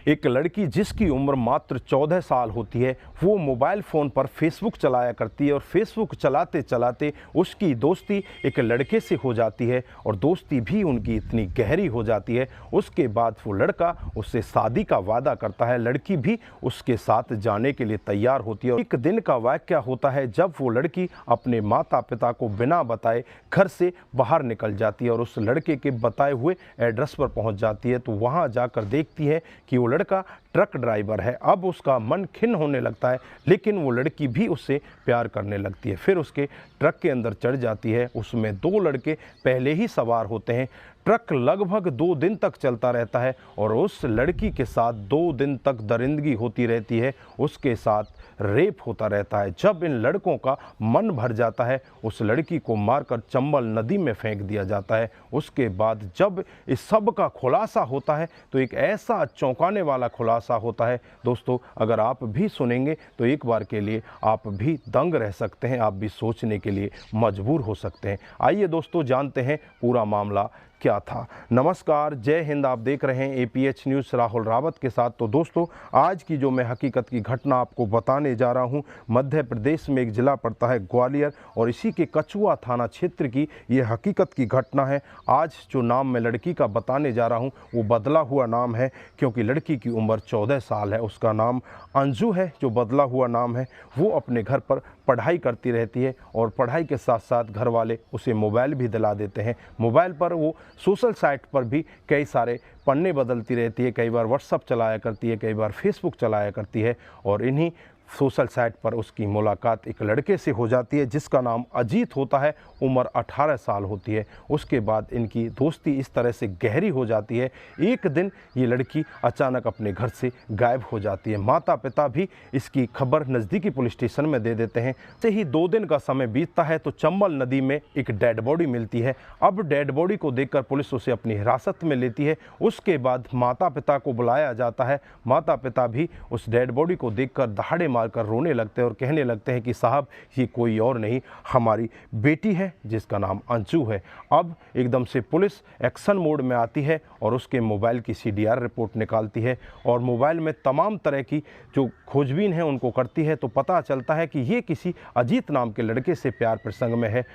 एक लड़की जिसकी उम्र मात्र 14 साल होती है, वो मोबाइल फ़ोन पर फेसबुक चलाया करती है और फेसबुक चलाते चलाते उसकी दोस्ती एक लड़के से हो जाती है और दोस्ती भी उनकी इतनी गहरी हो जाती है। उसके बाद वो लड़का उससे शादी का वादा करता है, लड़की भी उसके साथ जाने के लिए तैयार होती है। एक दिन का वाक़या होता है जब वो लड़की अपने माता पिता को बिना बताए घर से बाहर निकल जाती है और उस लड़के के बताए हुए एड्रेस पर पहुंच जाती है। तो वहां जाकर देखती है कि वो लड़का ट्रक ड्राइवर है। अब उसका मन खिन्न होने लगता है, लेकिन वो लड़की भी उससे प्यार करने लगती है। फिर उसके ट्रक के अंदर चढ़ जाती है। उसमें 2 लड़के पहले ही सवार होते हैं। ट्रक लगभग 2 दिन तक चलता रहता है और उस लड़की के साथ 2 दिन तक दरिंदगी होती रहती है, उसके साथ रेप होता रहता है। जब इन लड़कों का मन भर जाता है, उस लड़की को मारकर चंबल नदी में फेंक दिया जाता है। उसके बाद जब इस सब का खुलासा होता है तो एक ऐसा चौंकाने वाला खुलासा होता है दोस्तों, अगर आप भी सुनेंगे तो एक बार के लिए आप भी दंग रह सकते हैं, आप भी सोचने के लिए मजबूर हो सकते हैं। आइए दोस्तों जानते हैं पूरा मामला क्या था। नमस्कार, जय हिंद। आप देख रहे हैं APH न्यूज़ राहुल रावत के साथ। तो दोस्तों, आज की जो मैं हकीकत की घटना आपको बताने जा रहा हूं, मध्य प्रदेश में एक ज़िला पड़ता है ग्वालियर और इसी के कछुआ थाना क्षेत्र की ये हकीकत की घटना है। आज जो नाम मैं लड़की का बताने जा रहा हूं वो बदला हुआ नाम है, क्योंकि लड़की की उम्र 14 साल है। उसका नाम अंजू है, जो बदला हुआ नाम है। वो अपने घर पर पढ़ाई करती रहती है और पढ़ाई के साथ साथ घर वाले उसे मोबाइल भी दिला देते हैं। मोबाइल पर वो सोशल साइट पर भी कई सारे पन्ने बदलती रहती है, कई बार व्हाट्सअप चलाया करती है, कई बार फेसबुक चलाया करती है और इन्हीं सोशल साइट पर उसकी मुलाकात एक लड़के से हो जाती है जिसका नाम अजीत होता है। उम्र 18 साल होती है। उसके बाद इनकी दोस्ती इस तरह से गहरी हो जाती है। एक दिन ये लड़की अचानक अपने घर से गायब हो जाती है। माता पिता भी इसकी खबर नज़दीकी पुलिस स्टेशन में दे देते हैं। से ही 2 दिन का समय बीतता है तो चंबल नदी में एक डेड बॉडी मिलती है। अब डेड बॉडी को देखकर पुलिस उसे अपनी हिरासत में लेती है। उसके बाद माता पिता को बुलाया जाता है। माता पिता भी उस डेड बॉडी को देखकर दहाड़े मारकर रोने लगते हैं और कहने लगते हैं कि साहब, ये कोई और नहीं, हमारी बेटी है जिसका नाम अंजू है। अब एकदम से पुलिस एक्शन मोड में आती है और उसके मोबाइल की CDR रिपोर्ट निकालती है और मोबाइल में तमाम तरह की जो खोजबीन है उनको करती है। तो पता चलता है कि ये किसी अजीत नाम के लड़के से प्यार प्रसंग में है।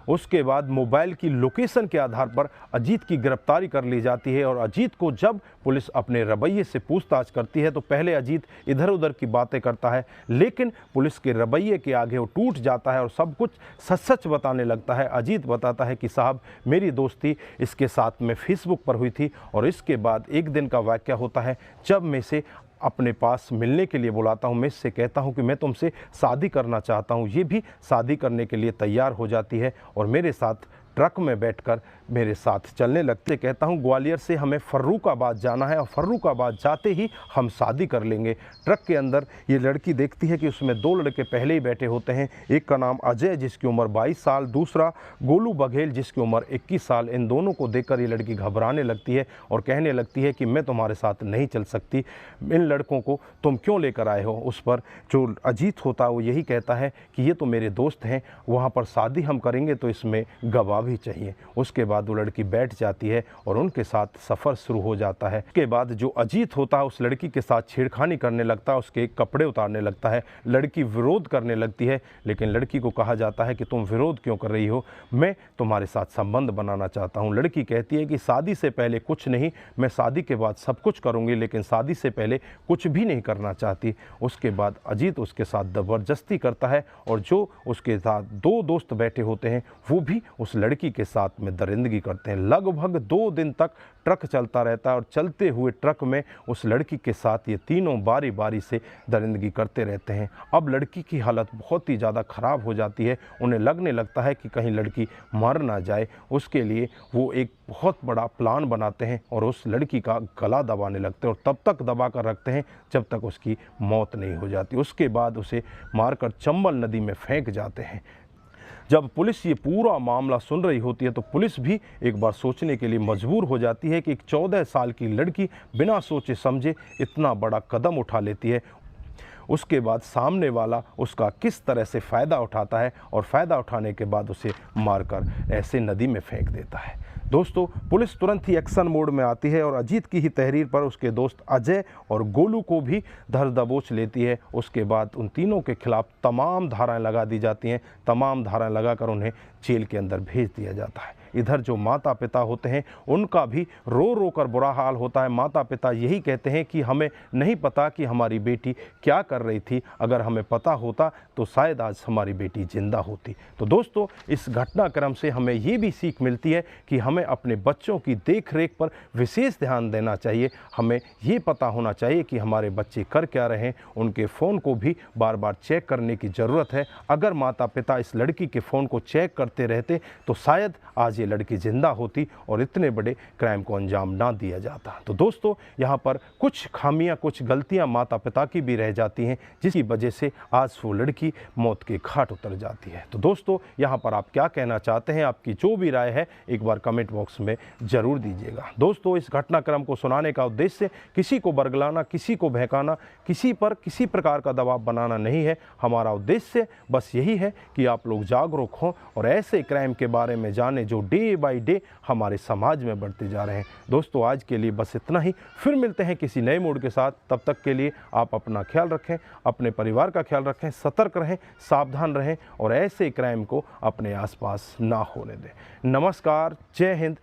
उसके बाद मोबाइल की लोकेशन के आधार पर अजीत की गिरफ्तारी कर ली जाती है और अजीत को जब पुलिस अपने रवैये से पूछताछ करती है तो पहले अजीत इधर उधर की बातें करता है, लेकिन पुलिस के रवैये के आगे वो टूट जाता है और सब कुछ सच सच बताने लगता है। अजीत बताता है कि साहब, मेरी दोस्ती इसके साथ में फेसबुक पर हुई थी और इसके बाद एक दिन का वाक़या होता है जब मैं इसे अपने पास मिलने के लिए बुलाता हूँ। मैं इससे कहता हूँ कि मैं तुमसे शादी करना चाहता हूँ। ये भी शादी करने के लिए तैयार हो जाती है और मेरे साथ ट्रक में बैठकर मेरे साथ चलने लगते। कहता हूँ ग्वालियर से हमें फर्रुखाबाद जाना है और फर्रुखाबाद जाते ही हम शादी कर लेंगे। ट्रक के अंदर ये लड़की देखती है कि उसमें 2 लड़के पहले ही बैठे होते हैं। एक का नाम अजय जिसकी उम्र 22 साल, दूसरा गोलू बघेल जिसकी उम्र 21 साल। इन दोनों को देखकर ये लड़की घबराने लगती है और कहने लगती है कि मैं तुम्हारे साथ नहीं चल सकती, इन लड़कों को तुम क्यों लेकर आए हो। उस पर जो अजीत होता है वो यही कहता है कि ये तो मेरे दोस्त हैं, वहाँ पर शादी हम करेंगे तो इसमें गवाह भी चाहिए। उसके बाद वो लड़की बैठ जाती है और उनके साथ सफ़र शुरू हो जाता है। उसके बाद जो अजीत होता है उस लड़की के साथ छेड़खानी करने लगता है, उसके कपड़े उतारने लगता है। लड़की विरोध करने लगती है, लेकिन लड़की को कहा जाता है कि तुम विरोध क्यों कर रही हो, मैं तुम्हारे साथ संबंध बनाना चाहता हूँ। लड़की कहती है कि शादी से पहले कुछ नहीं, मैं शादी के बाद सब कुछ करूँगी, लेकिन शादी से पहले कुछ भी नहीं करना चाहती। उसके बाद अजीत उसके साथ ज़बरदस्ती करता है और जो उसके साथ 2 दोस्त बैठे होते हैं वो भी उस लड़की के साथ में दरिंदगी करते हैं। लगभग 2 दिन तक ट्रक चलता रहता है और चलते हुए ट्रक में उस लड़की के साथ ये तीनों बारी बारी से दरिंदगी करते रहते हैं। अब लड़की की हालत बहुत ही ज़्यादा ख़राब हो जाती है। उन्हें लगने लगता है कि कहीं लड़की मर ना जाए। उसके लिए वो एक बहुत बड़ा प्लान बनाते हैं और उस लड़की का गला दबाने लगते हैं और तब तक दबा कर रखते हैं जब तक उसकी मौत नहीं हो जाती। उसके बाद उसे मारकर चंबल नदी में फेंक जाते हैं। जब पुलिस ये पूरा मामला सुन रही होती है तो पुलिस भी एक बार सोचने के लिए मजबूर हो जाती है कि एक 14 साल की लड़की बिना सोचे समझे इतना बड़ा कदम उठा लेती है। उसके बाद सामने वाला उसका किस तरह से फ़ायदा उठाता है और फ़ायदा उठाने के बाद उसे मारकर ऐसे नदी में फेंक देता है। दोस्तों पुलिस तुरंत ही एक्शन मोड में आती है और अजीत की ही तहरीर पर उसके दोस्त अजय और गोलू को भी धर दबोच लेती है। उसके बाद उन तीनों के खिलाफ तमाम धाराएं लगा दी जाती हैं, तमाम धाराएं लगाकर उन्हें जेल के अंदर भेज दिया जाता है। इधर जो माता पिता होते हैं उनका भी रो रो कर बुरा हाल होता है। माता पिता यही कहते हैं कि हमें नहीं पता कि हमारी बेटी क्या कर रही थी, अगर हमें पता होता तो शायद आज हमारी बेटी जिंदा होती। तो दोस्तों इस घटनाक्रम से हमें ये भी सीख मिलती है कि हमें अपने बच्चों की देख रेख पर विशेष ध्यान देना चाहिए। हमें ये पता होना चाहिए कि हमारे बच्चे कर क्या रहे हैं, उनके फ़ोन को भी बार बार चेक करने की ज़रूरत है। अगर माता पिता इस लड़की के फ़ोन को चेक करते रहते तो शायद आज ये लड़की जिंदा होती और इतने बड़े क्राइम को अंजाम ना दिया जाता। तो दोस्तों यहाँ पर कुछ खामियां, कुछ गलतियां माता पिता की भी रह जाती हैं, जिसकी वजह से आज वो लड़की मौत के घाट उतर जाती है। तो दोस्तों यहाँ पर आप क्या कहना चाहते हैं, आपकी जो भी राय है एक बार कमेंट बॉक्स में ज़रूर दीजिएगा। दोस्तों इस घटनाक्रम को सुनाने का उद्देश्य किसी को बरगलाना, किसी को बहकाना, किसी पर किसी प्रकार का दबाव बनाना नहीं है। हमारा उद्देश्य बस यही है कि आप लोग जागरूक हों और ऐसे क्राइम के बारे में जाने जो डे बाय डे हमारे समाज में बढ़ते जा रहे हैं। दोस्तों आज के लिए बस इतना ही, फिर मिलते हैं किसी नए मूड के साथ। तब तक के लिए आप अपना ख्याल रखें, अपने परिवार का ख्याल रखें, सतर्क रहें, सावधान रहें और ऐसे क्राइम को अपने आसपास ना होने दें। नमस्कार, जय हिंद।